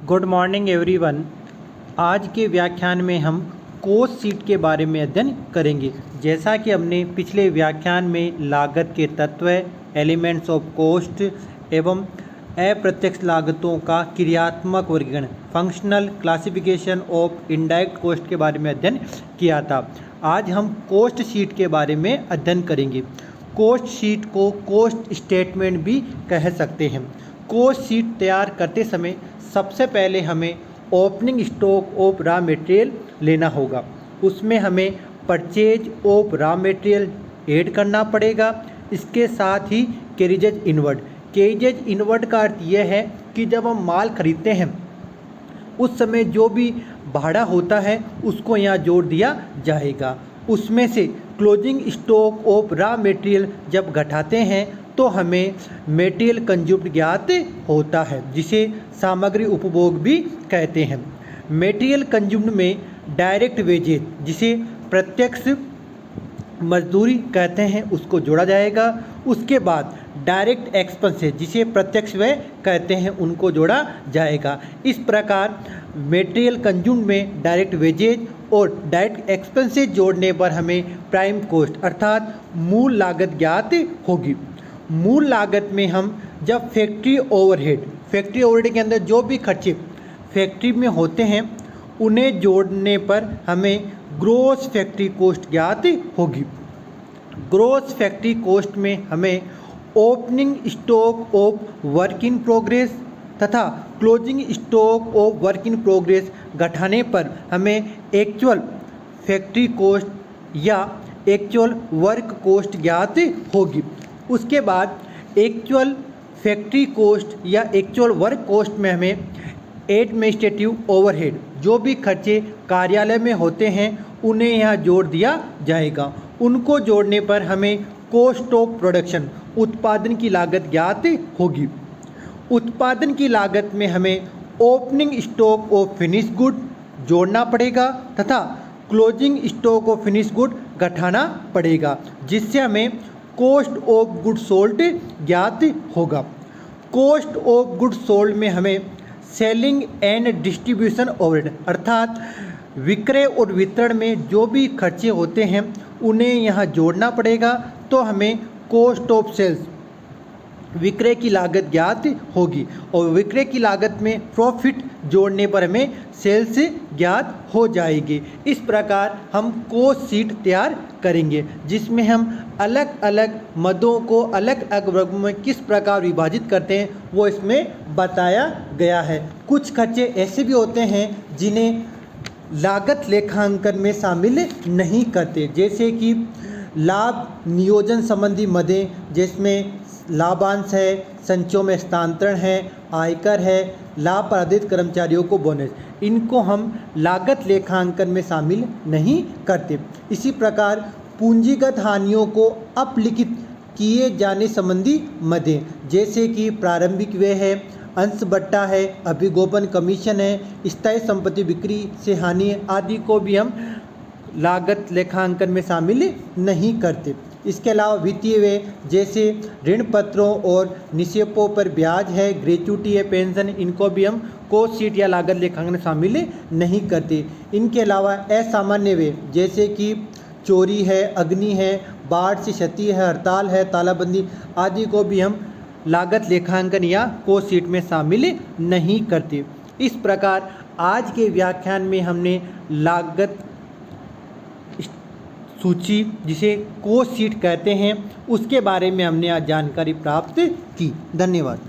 Good morning everyone. आज के व्याख्यान में हम कॉस्ट शीट के बारे में अध्ययन करेंगे। जैसा कि हमने पिछले व्याख्यान में लागत के तत्व, एलिमेंट्स ऑफ कॉस्ट एवं अप्रत्यक्ष लागतों का क्रियात्मक वर्गीकरण, functional classification of indirect cost के बारे में अध्ययन किया था। आज हम कॉस्ट शीट के बारे में अध्ययन करेंगे। कॉस्ट शीट को कॉस्ट स्टेटमेंट भी कह सकते हैं। कॉस्ट शीट तैयार करते समय सबसे पहले हमें opening stock of raw material लेना होगा। उसमें हमें purchase of raw material add करना पड़ेगा। इसके साथ ही कैरेजेज इनवर्ड। कैरेजेज इनवर्ड का अर्थ यह है कि जब हम माल खरीदते हैं उस समय जो भी भाड़ा होता है उसको यहाँ जोड़ दिया जाएगा। उसमें से closing stock of raw material जब घटाते हैं तो हमें मटेरियल कंज्यूम्ड ज्ञात होता है, जिसे सामग्री उपभोग भी कहते हैं। मटेरियल कंज्यूम्ड में डायरेक्ट वेजेज, जिसे प्रत्यक्ष मजदूरी कहते हैं, उसको जोड़ा जाएगा। उसके बाद डायरेक्ट एक्सपेंसेस, जिसे प्रत्यक्ष व्यय कहते हैं, उनको जोड़ा जाएगा। इस प्रकार मटेरियल कंज्यूम्ड में डायरेक्ट वेजेज और डायरेक्ट एक्सपेंसेस जोड़ने पर हमें प्राइम कॉस्ट अर्थात मूल लागत ज्ञात होगी। मूल लागत में हम जब फैक्ट्री ओवरहेड के अंदर जो भी खर्चे फैक्ट्री में होते हैं उन्हें जोड़ने पर हमें ग्रॉस फैक्ट्री कॉस्ट ज्ञात होगी। ग्रॉस फैक्ट्री कॉस्ट में हमें opening stock of work in progress तथा closing stock of work in progress घटाने पर हमें एक्चुअल फैक्ट्री कॉस्ट या एक्चुअल वर्क कॉस्ट ज्ञात होगी। उसके बाद एक्चुअल फैक्ट्री कॉस्ट या एक्चुअल वर्क कॉस्ट में हमें एडमिनिस्ट्रेटिव ओवरहेड, जो भी खर्चे कार्यालय में होते हैं, उन्हें यहाँ जोड़ दिया जाएगा। उनको जोड़ने पर हमें कॉस्ट ऑफ प्रोडक्शन, उत्पादन की लागत ज्ञात होगी। उत्पादन की लागत में हमें opening stock of finish good जोड़ना पड़ेगा तथा closing stock of finish good घटाना पड़ेगा, जिससे हमें कॉस्ट ऑफ गुड सोल्ड ज्ञात होगा। कॉस्ट ऑफ गुड सोल्ड में हमें सेलिंग एंड डिस्ट्रीब्यूशन ओवरहेड अर्थात विक्रय और वितरण में जो भी खर्चे होते हैं उन्हें यहाँ जोड़ना पड़ेगा, तो हमें कॉस्ट ऑफ सेल्स, विक्रय की लागत ज्ञात होगी। और विक्रय की लागत में प्रॉफिट जोड़ने पर हमें सेल्स ज्ञात हो जाएगी। इस प्रकार हम कॉस्ट शीट तैयार करेंगे, जिसमें हम अलग अलग मदों को अलग अलग वर्गों में किस प्रकार विभाजित करते हैं वो इसमें बताया गया है। कुछ खर्चे ऐसे भी होते हैं जिन्हें लागत लेखांकन में शामिल नहीं करते, जैसे कि लाभ नियोजन संबंधी मदें, जिसमें लाभांश है, संचयों में हस्तांतरण है, आयकर है, लाभ पर आधारित कर्मचारियों को बोनस, इनको हम लागत लेखांकन में शामिल नहीं करते। इसी प्रकार पूंजीगत हानियों को अपलिखित किए जाने संबंधी मदें, जैसे कि प्रारंभिक व्यय है, अंश बट्टा है, अभिगोपन कमीशन है, स्थायी संपत्ति बिक्री से हानि आदि को भी हम लागत लेखांकन में शामिल नहीं करते। इसके अलावा वित्तीय व्यय, जैसे ऋण पत्रों और निक्षेपों पर ब्याज है, ग्रेच्युटी है, पेंशन, इनको भी हम कॉस्ट शीट या लागत लेखांकन में शामिल नहीं करते। इनके अलावा असामान्य व्यय, जैसे कि चोरी है, अग्नि है, बाढ़ से क्षति है, हड़ताल है, तालाबंदी आदि को भी हम लागत लेखांकन या कॉस्ट शीट में शामिल नहीं करते। इस प्रकार आज के व्याख्यान में हमने लागत सूची, जिसे कॉस्ट शीट कहते हैं, उसके बारे में हमने आज जानकारी प्राप्त की। धन्यवाद।